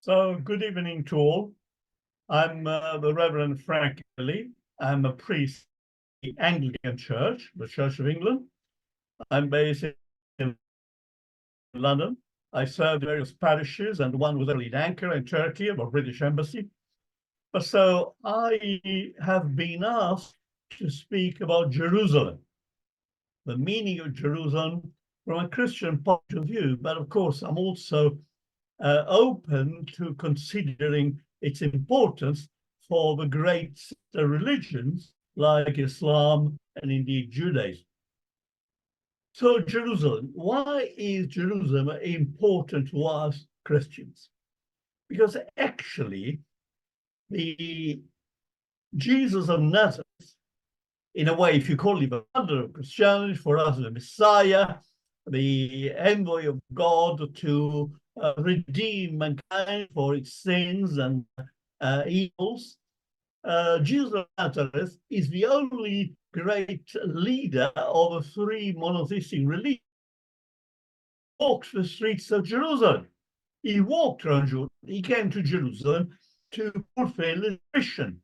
So, good evening to all. I'm the Reverend Frank Gelli. I'm a priest in the Anglican Church, the Church of England. I'm based in London. I served various parishes, and one was in Ankara in Turkey, the British Embassy. But so I have been asked to speak about Jerusalem, the meaning of Jerusalem from a Christian point of view. But of course, I'm also open to considering its importance for the great religions like Islam and indeed Judaism. So Jerusalem, why is Jerusalem important to us Christians? Because actually the Jesus of Nazareth, in a way, if you call him the father of Christianity, for us the Messiah, the envoy of God to redeem mankind for its sins and evils. Jesus of Nazareth is the only great leader of a three monotheistic religion. He walked the streets of Jerusalem. He walked around Jerusalem. He came to Jerusalem to fulfill his mission.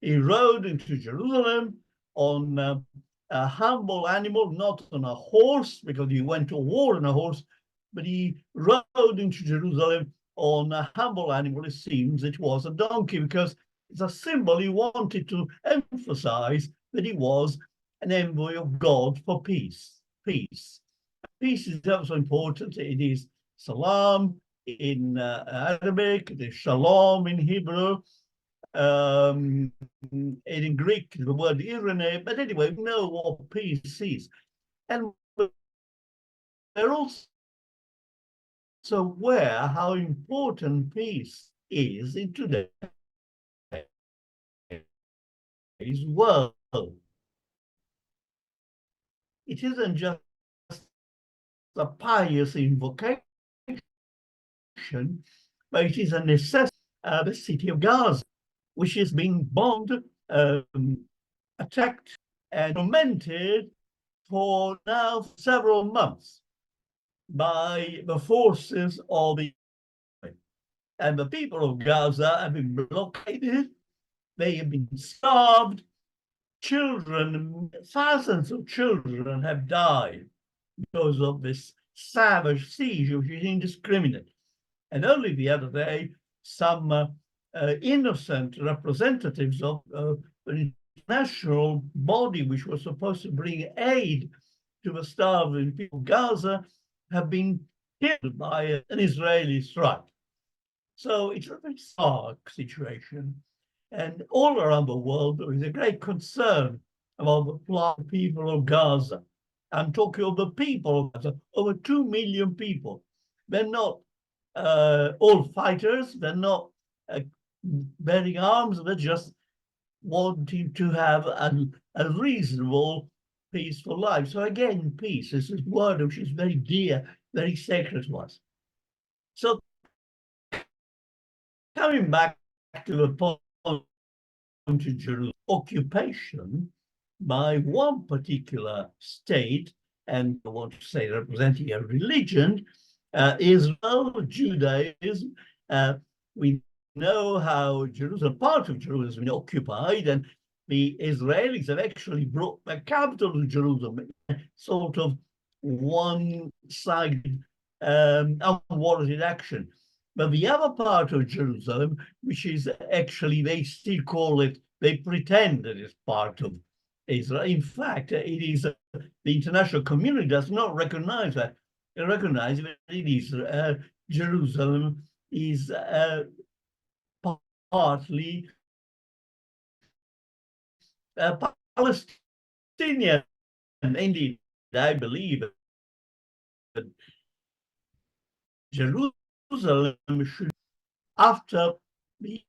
He rode into Jerusalem on a humble animal, not on a horse, because he went to war on a horse, but he rode into Jerusalem on a humble animal. It seems it was a donkey, because it's a symbol. He wanted to emphasize that he was an envoy of God for peace. Peace is also important. It is salam in Arabic, it is shalom in Hebrew. In Greek, the word irene, but anyway, we know what peace is. And we're also aware how important peace is in today's world. It isn't just a pious invocation, but it is a necessity. The city of Gaza, which is being bombed, attacked, and tormented for now several months by the forces of the and the people of Gaza have been blockaded, they have been starved, children, thousands of children have died because of this savage siege, which is indiscriminate. And only the other day, some innocent representatives of an international body which was supposed to bring aid to the starving people of Gaza have been killed by an Israeli strike. So it's a very stark situation. And all around the world, there is a great concern about the plight of people of Gaza. I'm talking of the people of Gaza, over 2 million people. They're not all fighters, they're not bearing arms, they're just wanting to have a reasonable, peaceful life. So again, peace is a word which is very dear, very sacred to us. So coming back to the point of Jerusalem, occupation by one particular state, and I want to say representing a religion, Israel, Judaism. We know how Jerusalem, part of Jerusalem has been occupied, and the Israelis have actually brought the capital to Jerusalem, sort of one-sided, unwarranted action. But the other part of Jerusalem, which is actually, they still call it, they pretend that it's part of Israel. In fact, it is, the international community does not recognize that. They recognize that it is, Jerusalem is partly Palestinian. Indeed, I believe that Jerusalem should, after the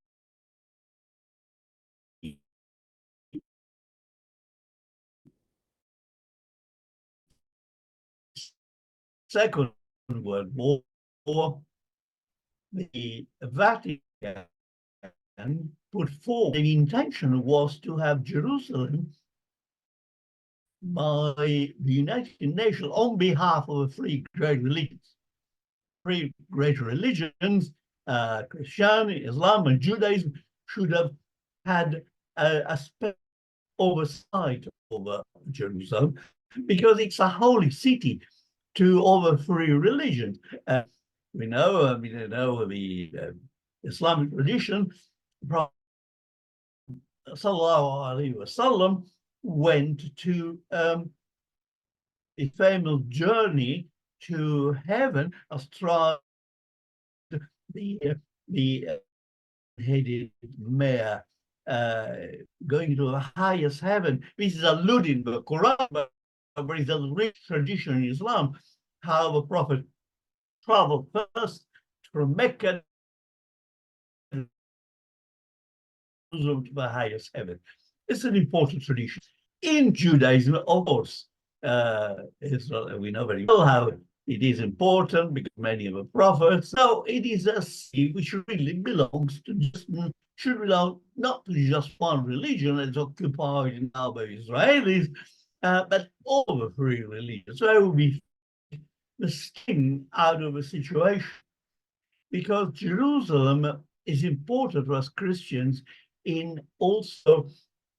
Second World War, the Vatican put forward the intention was to have Jerusalem by the United Nations on behalf of the three great religions. Three great religions Christianity, Islam, and Judaism should have had a special oversight over Jerusalem because it's a holy city to over three religions. We know, the Islamic tradition, Prophet Sallallahu Alaihi Wasallam went to a famous journey to heaven astride the headed mayor going to the highest heaven. This is alluded in the Quran, but it's a rich tradition in Islam how the Prophet traveled first from Mecca to the highest heaven. It's an important tradition. In Judaism, of course, Israel, we know very well how it is important because many of the prophets. So it is a sea which really belongs to should belong not to just one religion that's occupied now by Israelis, but all the three religions. So we the sting out of a situation because Jerusalem is important to us Christians in also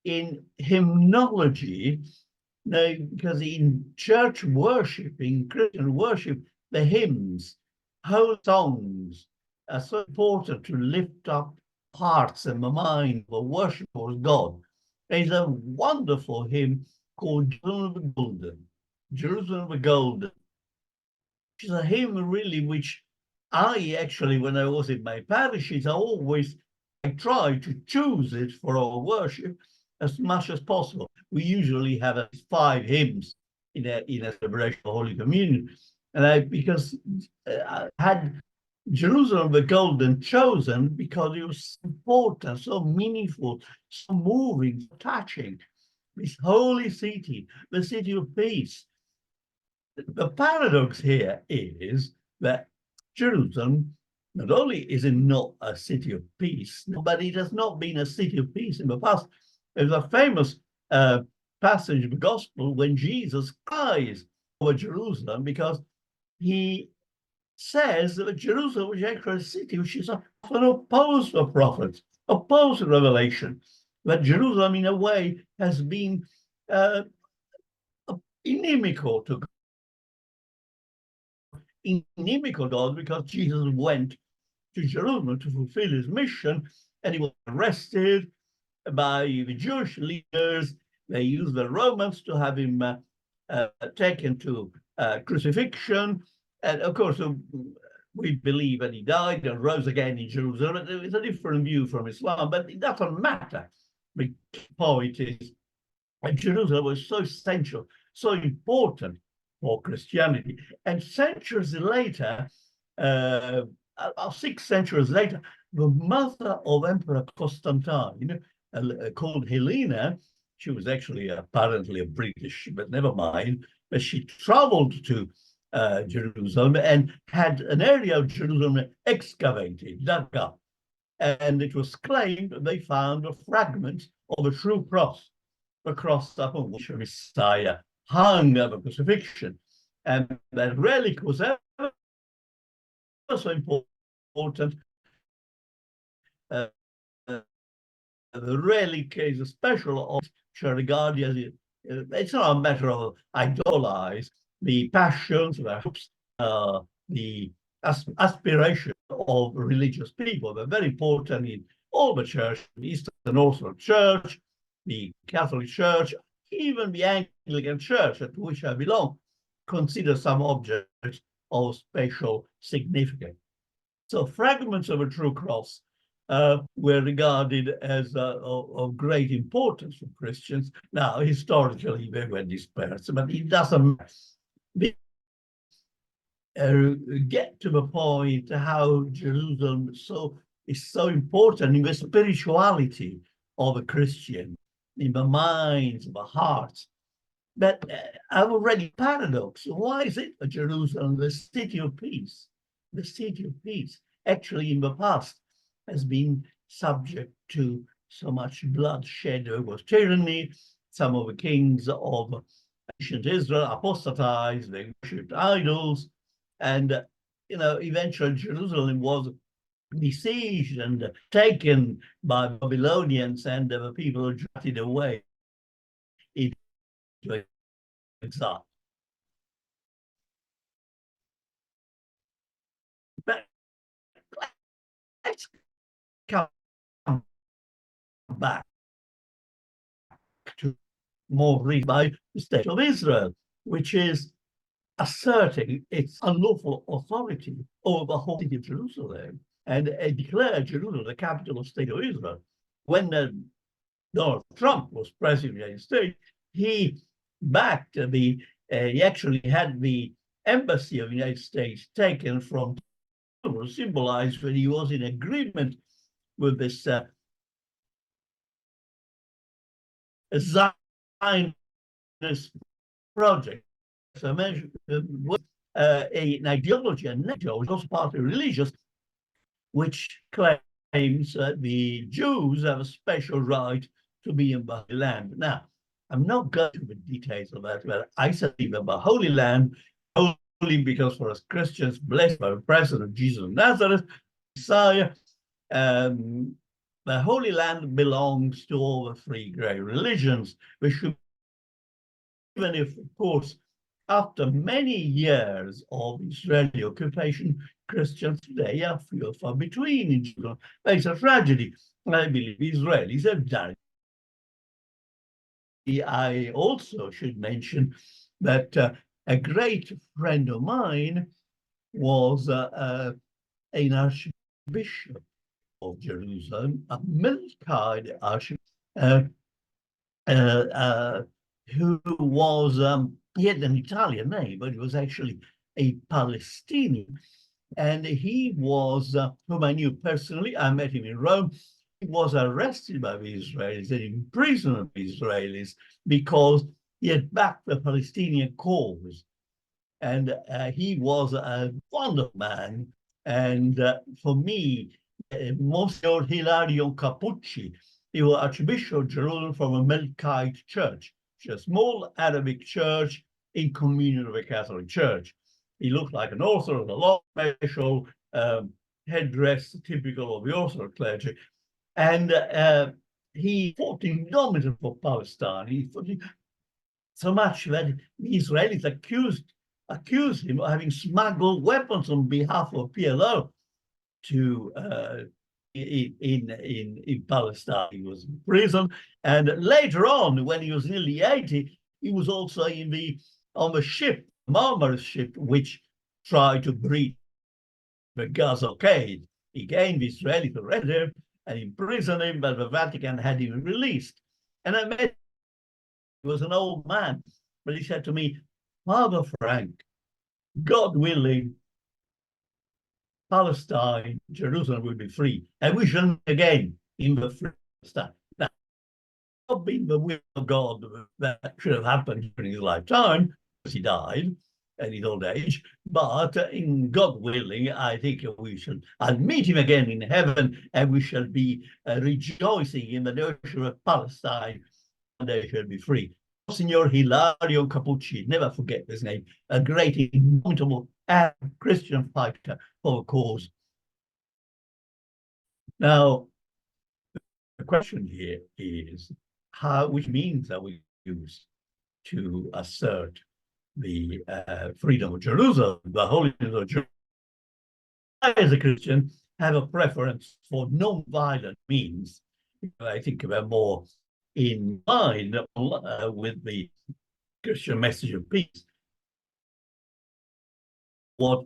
in hymnology, because in church worship, in Christian worship, the hymns, whole songs are so important to lift up hearts and the mind for worship of God. There's a wonderful hymn called Jerusalem the Golden, Jerusalem the Golden, which is a hymn really which I actually, when I was in my parishes, I try to choose it for our worship as much as possible. We usually have 5 hymns in a celebration of Holy Communion, and because I had Jerusalem the Golden chosen because it was important, so meaningful, so moving, so touching. This holy city, the city of peace. The paradox here is that Jerusalem not only is it not a city of peace, but it has not been a city of peace in the past. There's a famous passage of the gospel when Jesus cries over Jerusalem because he says that Jerusalem was actually a city which is often opposed to prophets, opposed to revelation. That Jerusalem, in a way, has been inimical to God because Jesus went to Jerusalem to fulfill his mission, and he was arrested by the Jewish leaders. They used the Romans to have him taken to crucifixion, and of course we believe that he died and rose again in Jerusalem. It's a different view from Islam, but it doesn't matter. The point is that Jerusalem was so essential, so important for Christianity. And centuries later, 6 centuries later, the mother of Emperor Constantine, called Helena, she was actually apparently a British, but never mind, but she traveled to Jerusalem and had an area of Jerusalem excavated, dug up. And it was claimed that they found a fragment of a true cross, the cross upon which the Messiah hung at the crucifixion. And that relic was ever so important. The relic is a special regarded as it's not a matter of idolize the passions, the hopes, the aspiration of religious people. They're very important in all the church, the Eastern Orthodox Church, the Catholic Church, even the Anglican Church, to which I belong, consider some objects of special significance. So fragments of a true cross were regarded as of great importance for Christians. Now, historically, they were dispersed, but it doesn't get to the point how Jerusalem is so important in the spirituality of a Christian, in the minds, the hearts. But I've already paradox. Why is it Jerusalem, the city of peace? The city of peace, actually in the past, has been subject to so much bloodshed. There was tyranny. Some of the kings of ancient Israel apostatized. They worshipped idols. And, eventually Jerusalem was besieged and taken by Babylonians, and there were people who drafted away into exile. But let's come back to more recent by the state of Israel, which is asserting its unlawful authority over the whole city of Jerusalem and declared Jerusalem the capital of the state of Israel. When Donald Trump was president of the United States, he backed he actually had the embassy of the United States taken from symbolized when he was in agreement with this Zionist project. So an ideology, and was also partly religious, which claims that the Jews have a special right to be in the Holy Land. Now, I'm not going into the details of that, but I say the Holy Land, only because for us Christians, blessed by the presence of Jesus of Nazareth, Messiah, the Holy Land belongs to all the three great religions, which should, even if, of course, after many years of Israeli occupation, Christians today are few and far between in Jerusalem. It's a tragedy. I believe Israelis have done it. I also should mention that a great friend of mine was an archbishop of Jerusalem, a military archbishop, who was, he had an Italian name, but he was actually a Palestinian. And he was, whom I knew personally, I met him in Rome. He was arrested by the Israelis and imprisoned by the Israelis because he had backed the Palestinian cause. And he was a wonderful man. And for me, Monsignor Hilario Capucci, he was Archbishop of Jerusalem from a Melkite church, a small Arabic church in communion with the Catholic Church. He looked like an Orthodox, a long special headdress typical of the Orthodox clergy. And he fought indomitably for Palestine. He fought so much that the Israelis accused him of having smuggled weapons on behalf of PLO to in Palestine. He was in prison, and later on, when he was nearly 80, he was also on the ship, Marmara ship, which tried to breach the Gaza blockade. He gained the Israelis arrested him and imprisoned him, but the Vatican had him released. And I met, he was an old man, but he said to me, Father Frank, God willing, Palestine, Jerusalem will be free, and we shall meet again in the free Palestine. Now, not being the will of God that should have happened during his lifetime, because he died at his old age, but in God willing, I think I'll meet him again in heaven, and we shall be rejoicing in the notion of Palestine, and they shall be free. Signor Hilario Capucci, never forget this name, a great, inimitable Christian fighter for a cause. Now, the question here is which means are we used to assert the freedom of Jerusalem, the holiness of Jerusalem? I, as a Christian, have a preference for non-violent means. I think about more in line with the Christian message of peace. What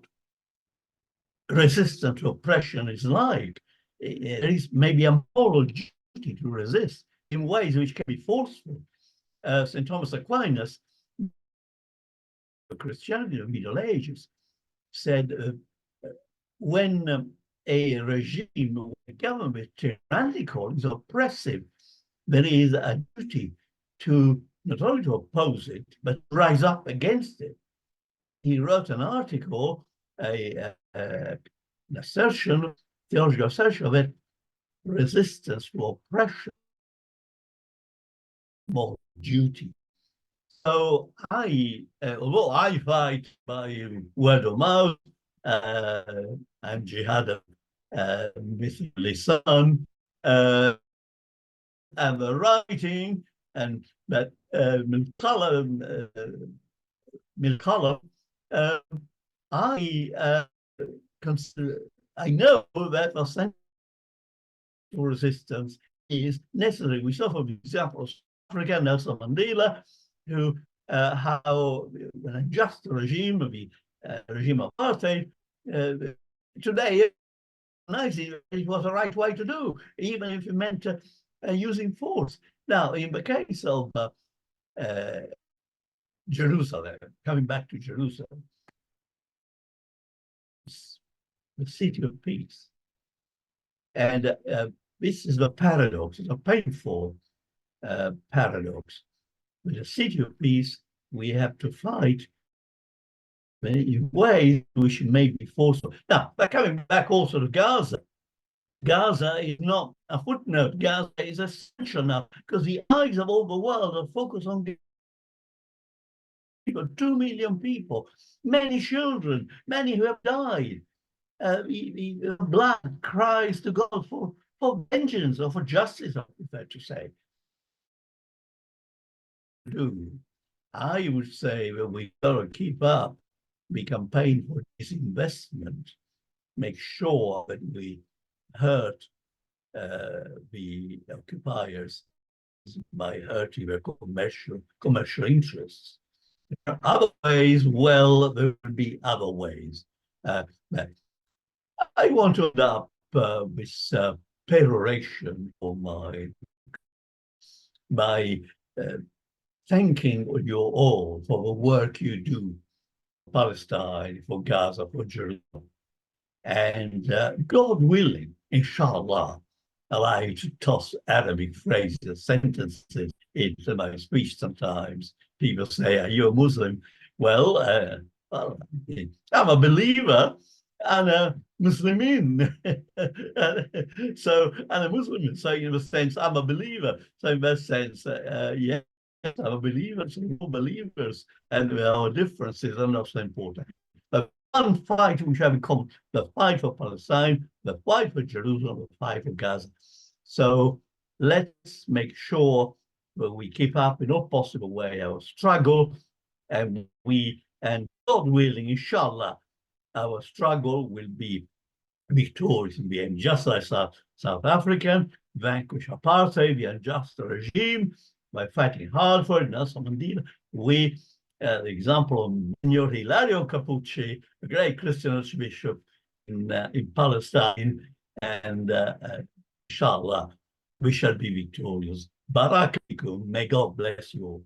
resistance to oppression is like. It is maybe a moral duty to resist in ways which can be forceful. St. Thomas Aquinas, Christianity of the Middle Ages, said when a regime, a government is tyrannical, is oppressive, there is a duty to not only to oppose it, but rise up against it. He wrote an article, an assertion, theological assertion that resistance to oppression more duty. So although I fight by word of mouth, I'm jihad Mr. Son, uh, and the writing, and that Milcolm, I consider, I know that the resistance is necessary. We saw from examples Africa, Nelson Mandela, who how an unjust regime, the regime of apartheid, today it was the right way to do, even if it meant using force. Now, in the case of Jerusalem, coming back to Jerusalem, the city of peace. And this is the paradox, it's a painful paradox. With a city of peace, we have to fight in ways which may be forceful. Now, by coming back also to Gaza, Gaza is not a footnote. Gaza is essential now because the eyes of all the world are focused on people, 2 million people, many children, many who have died. The blood cries to God for vengeance or for justice, I prefer to say. I would say that we got to keep up the campaign for disinvestment, make sure that we hurt the occupiers by hurting their commercial interests. Other ways, well, there would be other ways. I want to end up this peroration for by thanking you all for the work you do for Palestine, for Gaza, for Jerusalem. And God willing, inshallah, allow you to toss Arabic phrases, sentences into my speech sometimes. People say, are you a Muslim? Well, I'm a believer and a Muslimin. So, and a Muslim, so in the sense, I'm a believer. So in that sense, yes, I'm a believer, so we're believers, and our differences are not so important. But one fight which have in common, the fight for Palestine, the fight for Jerusalem, the fight for Gaza. So let's make sure that we keep up in all possible way our struggle, and God willing, inshallah, our struggle will be victorious in the end, just like South African, vanquish apartheid, the unjust regime, by fighting hard for it. Nelson Mandela, the example of Monsignor Hilario Capucci, a great Christian archbishop in Palestine, and inshallah, we shall be victorious. Barak alaikum. May God bless you all.